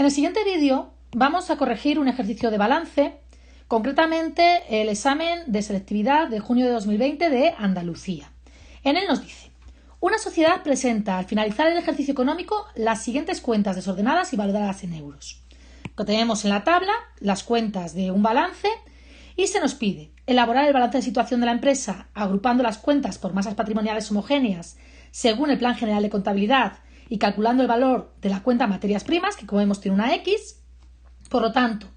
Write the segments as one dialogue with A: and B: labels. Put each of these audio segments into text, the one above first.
A: En el siguiente vídeo vamos a corregir un ejercicio de balance, concretamente el examen de selectividad de junio de 2020 de Andalucía. En él nos dice: una sociedad presenta al finalizar el ejercicio económico las siguientes cuentas desordenadas y valoradas en euros. Tenemos en la tabla las cuentas de un balance y se nos pide elaborar el balance de situación de la empresa agrupando las cuentas por masas patrimoniales homogéneas según el Plan General de Contabilidad y calculando el valor de la cuenta materias primas, que como vemos tiene una X. Por lo tanto,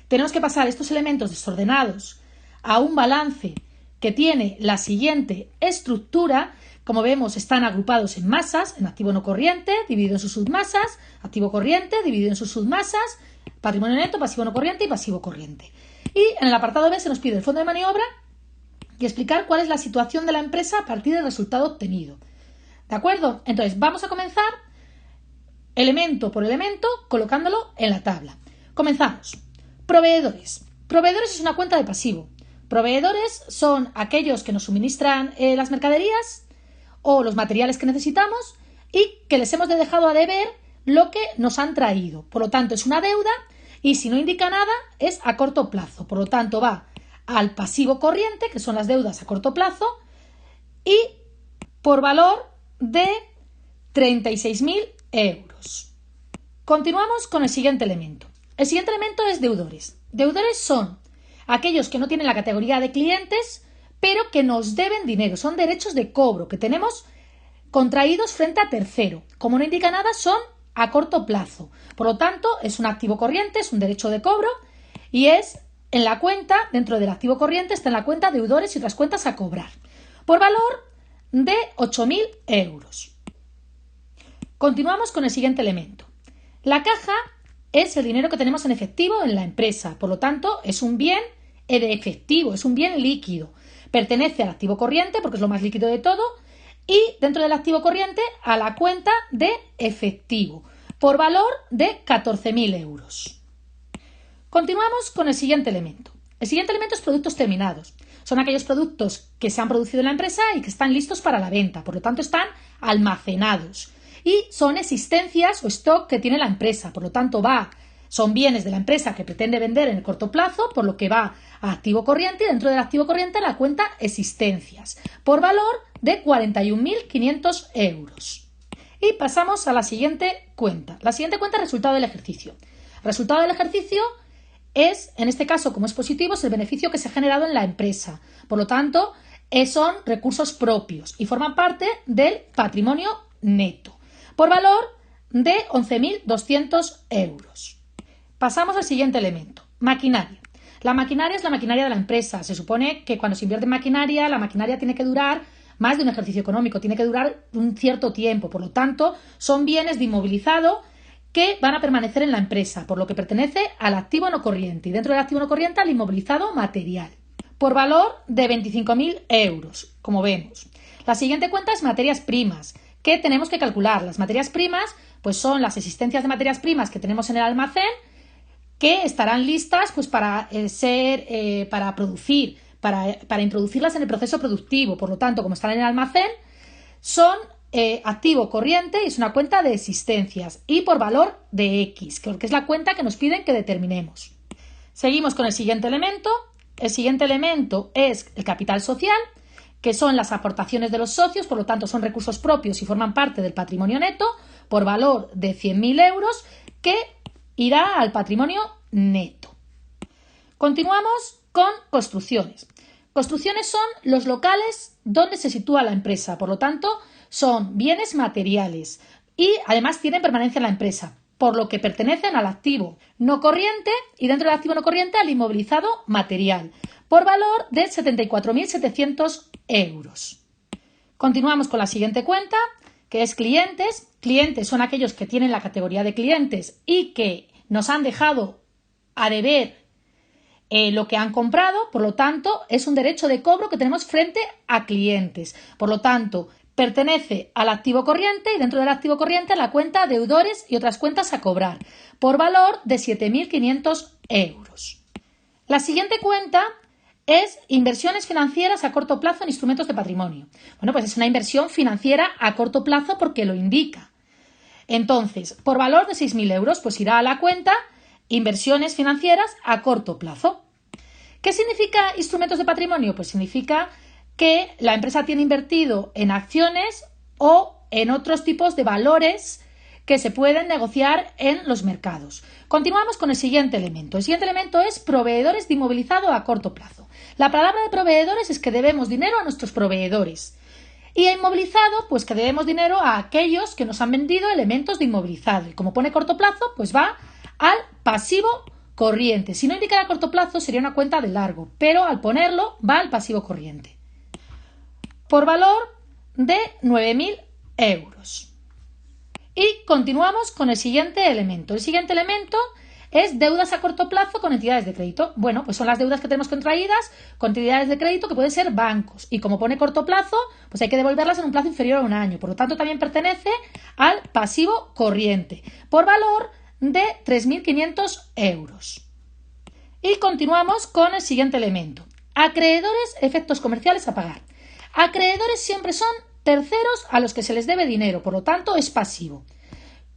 A: tenemos que pasar estos elementos desordenados a un balance que tiene la siguiente estructura. Como vemos, están agrupados en masas, en activo no corriente, dividido en sus submasas, activo corriente, dividido en sus submasas, patrimonio neto, pasivo no corriente y pasivo corriente. Y en el apartado B se nos pide el fondo de maniobra y explicar cuál es la situación de la empresa a partir del resultado obtenido. ¿De acuerdo? Entonces, vamos a comenzar elemento por elemento colocándolo en la tabla. Comenzamos. Proveedores. Proveedores es una cuenta de pasivo. Proveedores son aquellos que nos suministran las mercaderías o los materiales que necesitamos y que les hemos dejado a deber lo que nos han traído. Por lo tanto, es una deuda y si no indica nada es a corto plazo. Por lo tanto, va al pasivo corriente, que son las deudas a corto plazo, y por valor de 36.000 euros. Continuamos con el siguiente elemento. El siguiente elemento es deudores. Deudores son aquellos que no tienen la categoría de clientes, pero que nos deben dinero. Son derechos de cobro que tenemos contraídos frente a tercero. Como no indica nada, son a corto plazo. Por lo tanto, es un activo corriente, es un derecho de cobro y es en la cuenta, dentro del activo corriente, está en la cuenta deudores y otras cuentas a cobrar. Por valor de 8.000 euros. Continuamos con el siguiente elemento. La caja es el dinero que tenemos en efectivo en la empresa. Por lo tanto, es un bien de efectivo, es un bien líquido. Pertenece al activo corriente porque es lo más líquido de todo y dentro del activo corriente a la cuenta de efectivo por valor de 14.000 euros. Continuamos con el siguiente elemento. El siguiente elemento es productos terminados. Son aquellos productos que se han producido en la empresa y que están listos para la venta. Por lo tanto, están almacenados. Y son existencias o stock que tiene la empresa. Por lo tanto, son bienes de la empresa que pretende vender en el corto plazo, por lo que va a activo corriente y dentro del activo corriente la cuenta existencias, por valor de 41.500 euros. Y pasamos a la siguiente cuenta. La siguiente cuenta es resultado del ejercicio. El resultado del ejercicio es, en este caso, como es positivo, es el beneficio que se ha generado en la empresa. Por lo tanto, son recursos propios y forman parte del patrimonio neto, por valor de 11.200 euros. Pasamos al siguiente elemento, maquinaria. La maquinaria es la maquinaria de la empresa. Se supone que cuando se invierte en maquinaria, la maquinaria tiene que durar más de un ejercicio económico, tiene que durar un cierto tiempo. Por lo tanto, son bienes de inmovilizado que van a permanecer en la empresa, por lo que pertenece al activo no corriente y dentro del activo no corriente al inmovilizado material, por valor de 25.000 euros, como vemos. La siguiente cuenta es materias primas, que tenemos que calcular. Las materias primas pues son las existencias de materias primas que tenemos en el almacén que estarán listas pues para producir, para introducirlas en el proceso productivo. Por lo tanto, como están en el almacén, son activo corriente y es una cuenta de existencias y por valor de X, que es la cuenta que nos piden que determinemos. Seguimos con el siguiente elemento. El siguiente elemento es el capital social, que son las aportaciones de los socios, por lo tanto son recursos propios y forman parte del patrimonio neto por valor de 100.000 euros que irá al patrimonio neto. Continuamos con construcciones. Construcciones son los locales donde se sitúa la empresa, por lo tanto son bienes materiales y además tienen permanencia en la empresa, por lo que pertenecen al activo no corriente y dentro del activo no corriente al inmovilizado material, por valor de 74.700 euros. Continuamos con la siguiente cuenta, que es clientes. Clientes son aquellos que tienen la categoría de clientes y que nos han dejado a deber lo que han comprado, por lo tanto, es un derecho de cobro que tenemos frente a clientes. Por lo tanto, pertenece al activo corriente y dentro del activo corriente a la cuenta deudores y otras cuentas a cobrar, por valor de 7.500 euros. La siguiente cuenta es inversiones financieras a corto plazo en instrumentos de patrimonio. Bueno, pues es una inversión financiera a corto plazo porque lo indica. Entonces, por valor de 6.000 euros, pues irá a la cuenta inversiones financieras a corto plazo. ¿Qué significa instrumentos de patrimonio? Pues significa que la empresa tiene invertido en acciones o en otros tipos de valores que se pueden negociar en los mercados. Continuamos con el siguiente elemento. El siguiente elemento es proveedores de inmovilizado a corto plazo. La palabra de proveedores es que debemos dinero a nuestros proveedores. Y a inmovilizado, pues que debemos dinero a aquellos que nos han vendido elementos de inmovilizado. Y como pone corto plazo, pues va al pasivo corriente. Si no indicara corto plazo, sería una cuenta de largo, pero al ponerlo va al pasivo corriente. Por valor de 9.000 euros. Y continuamos con el siguiente elemento. El siguiente elemento es deudas a corto plazo con entidades de crédito. Bueno, pues son las deudas que tenemos contraídas con entidades de crédito que pueden ser bancos. Y como pone corto plazo, pues hay que devolverlas en un plazo inferior a un año. Por lo tanto, también pertenece al pasivo corriente, por valor de 3.500 euros. Y continuamos con el siguiente elemento. Acreedores, efectos comerciales a pagar. Acreedores siempre son terceros a los que se les debe dinero, por lo tanto es pasivo.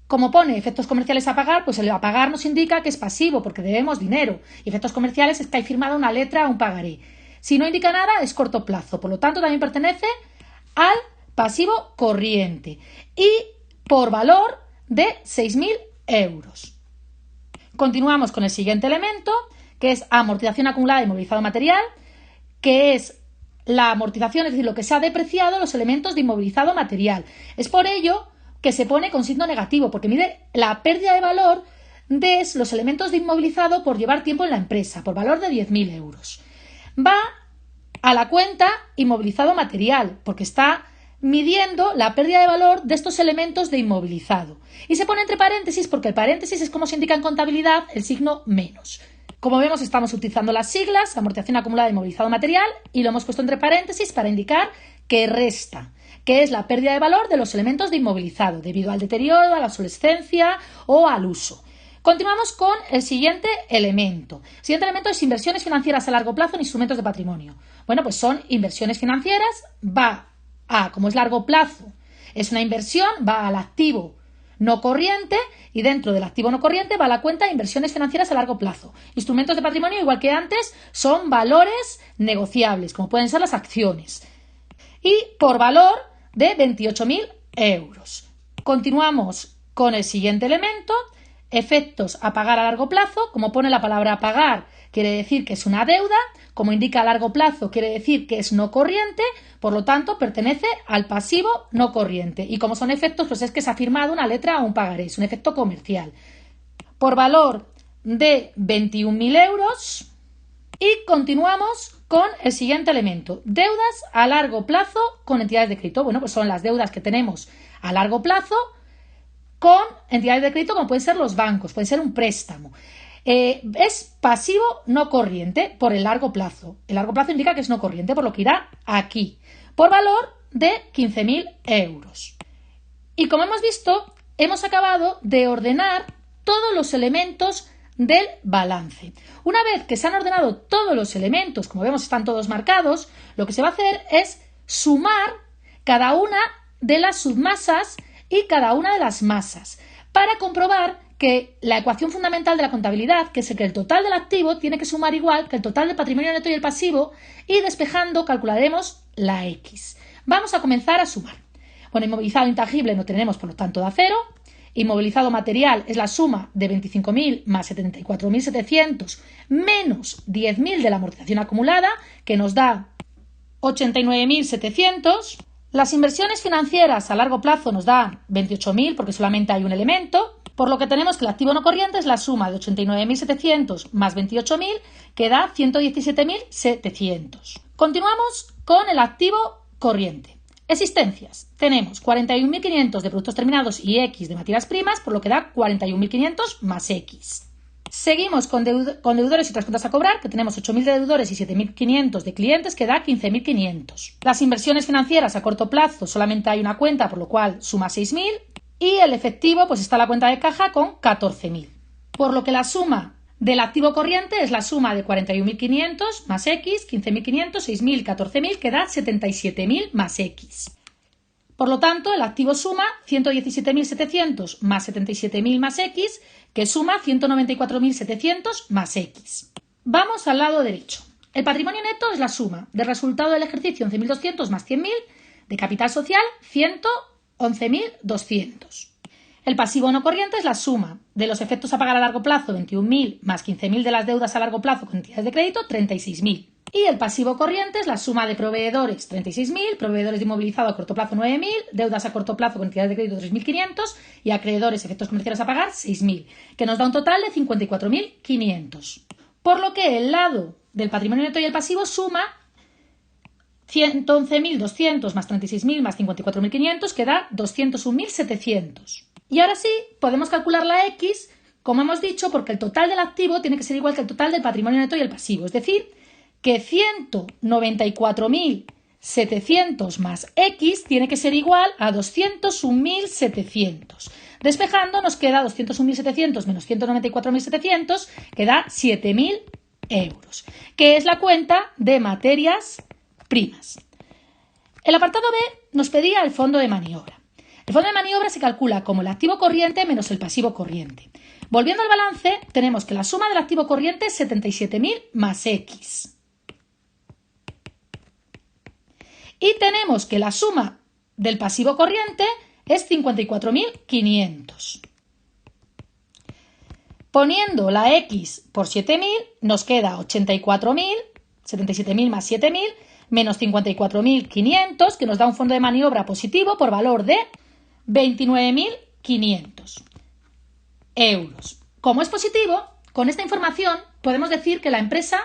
A: Como pone efectos comerciales a pagar, pues el a pagar nos indica que es pasivo porque debemos dinero. Y efectos comerciales es que hay firmada una letra o un pagaré. Si no indica nada es corto plazo, por lo tanto también pertenece al pasivo corriente y por valor de 6.000 euros. Continuamos con el siguiente elemento, que es amortización acumulada de inmovilizado material, que es la amortización, es decir, lo que se ha depreciado los elementos de inmovilizado material. Es por ello que se pone con signo negativo, porque mide la pérdida de valor de los elementos de inmovilizado por llevar tiempo en la empresa, por valor de 10.000 euros. Va a la cuenta inmovilizado material, porque está midiendo la pérdida de valor de estos elementos de inmovilizado. Y se pone entre paréntesis porque el paréntesis es como se indica en contabilidad el signo menos. Como vemos, estamos utilizando las siglas amortización acumulada de inmovilizado material y lo hemos puesto entre paréntesis para indicar que resta, que es la pérdida de valor de los elementos de inmovilizado debido al deterioro, a la obsolescencia o al uso. Continuamos con el siguiente elemento. El siguiente elemento es inversiones financieras a largo plazo en instrumentos de patrimonio. Bueno, pues son inversiones financieras, va a, como es largo plazo, es una inversión, va al activo no corriente y dentro del activo no corriente va la cuenta de inversiones financieras a largo plazo. Instrumentos de patrimonio, igual que antes, son valores negociables, como pueden ser las acciones. Y por valor de 28.000 euros. Continuamos con el siguiente elemento, efectos a pagar a largo plazo. Como pone la palabra pagar, quiere decir que es una deuda. Como indica a largo plazo, quiere decir que es no corriente, por lo tanto, pertenece al pasivo no corriente. Y como son efectos, pues es que se ha firmado una letra o un pagaré, es un efecto comercial. Por valor de 21.000 euros. Y continuamos con el siguiente elemento, deudas a largo plazo con entidades de crédito. Bueno, pues son las deudas que tenemos a largo plazo con entidades de crédito, como pueden ser los bancos, puede ser un préstamo. Es pasivo no corriente por el largo plazo. El largo plazo indica que es no corriente, por lo que irá aquí, por valor de 15.000 euros. Y como hemos visto, hemos acabado de ordenar todos los elementos del balance. Una vez que se han ordenado todos los elementos, como vemos están todos marcados, lo que se va a hacer es sumar cada una de las submasas y cada una de las masas para comprobar que la ecuación fundamental de la contabilidad, que es que el total del activo tiene que sumar igual que el total del patrimonio neto y el pasivo, y despejando calcularemos la X. Vamos a comenzar a sumar. Bueno, inmovilizado intangible no tenemos, por lo tanto, da 0. Inmovilizado material es la suma de 25.000 más 74.700 menos 10.000 de la amortización acumulada, que nos da 89.700. Las inversiones financieras a largo plazo nos dan 28.000 porque solamente hay un elemento, por lo que tenemos que el activo no corriente es la suma de 89.700 más 28.000, que da 117.700. Continuamos con el activo corriente. Existencias. Tenemos 41.500 de productos terminados y X de materias primas, por lo que da 41.500 más X. Seguimos con deudores y otras cuentas a cobrar, que tenemos 8.000 de deudores y 7.500 de clientes, que da 15.500. Las inversiones financieras a corto plazo solamente hay una cuenta, por lo cual suma 6.000. Y el efectivo, pues está la cuenta de caja con 14.000. Por lo que la suma del activo corriente es la suma de 41.500 más X, 15.500, 6.000, 14.000, que da 77.000 más X. Por lo tanto, el activo suma 117.700 más 77.000 más X, que suma 194.700 más X. Vamos al lado derecho. El patrimonio neto es la suma del resultado del ejercicio 11.200 más 100.000, de capital social 111.200. El pasivo no corriente es la suma de los efectos a pagar a largo plazo 21.000 más 15.000 de las deudas a largo plazo con entidades de crédito 36.000. Y el pasivo corriente es la suma de proveedores 36.000, proveedores de inmovilizado a corto plazo 9.000, deudas a corto plazo con entidades de crédito 3.500 y acreedores efectos comerciales a pagar 6.000, que nos da un total de 54.500. Por lo que el lado del patrimonio neto y el pasivo suma 111.200 más 36.000 más 54.500, que da 201.700. Y ahora sí, podemos calcular la X, como hemos dicho, porque el total del activo tiene que ser igual que el total del patrimonio neto y el pasivo. Es decir, que 194.700 más X tiene que ser igual a 201.700. Despejando nos queda 201.700 menos 194.700, que da 7.000 euros, que es la cuenta de materias primas. El apartado B nos pedía el fondo de maniobra. El fondo de maniobra se calcula como el activo corriente menos el pasivo corriente. Volviendo al balance, tenemos que la suma del activo corriente es 77.000 más X. Y tenemos que la suma del pasivo corriente es 54.500. Poniendo la X por 7.000 nos queda 84.000, 77.000 más 7.000, menos 54.500, que nos da un fondo de maniobra positivo por valor de 29.500 euros. Como es positivo, con esta información podemos decir que la empresa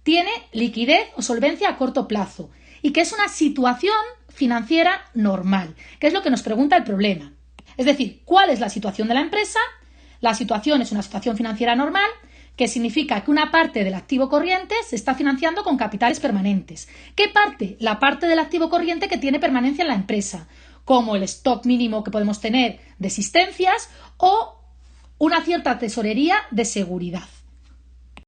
A: tiene liquidez o solvencia a corto plazo y que es una situación financiera normal, que es lo que nos pregunta el problema. Es decir, ¿cuál es la situación de la empresa? La situación es una situación financiera normal, que significa que una parte del activo corriente se está financiando con capitales permanentes. ¿Qué parte? La parte del activo corriente que tiene permanencia en la empresa, como el stock mínimo que podemos tener de existencias o una cierta tesorería de seguridad.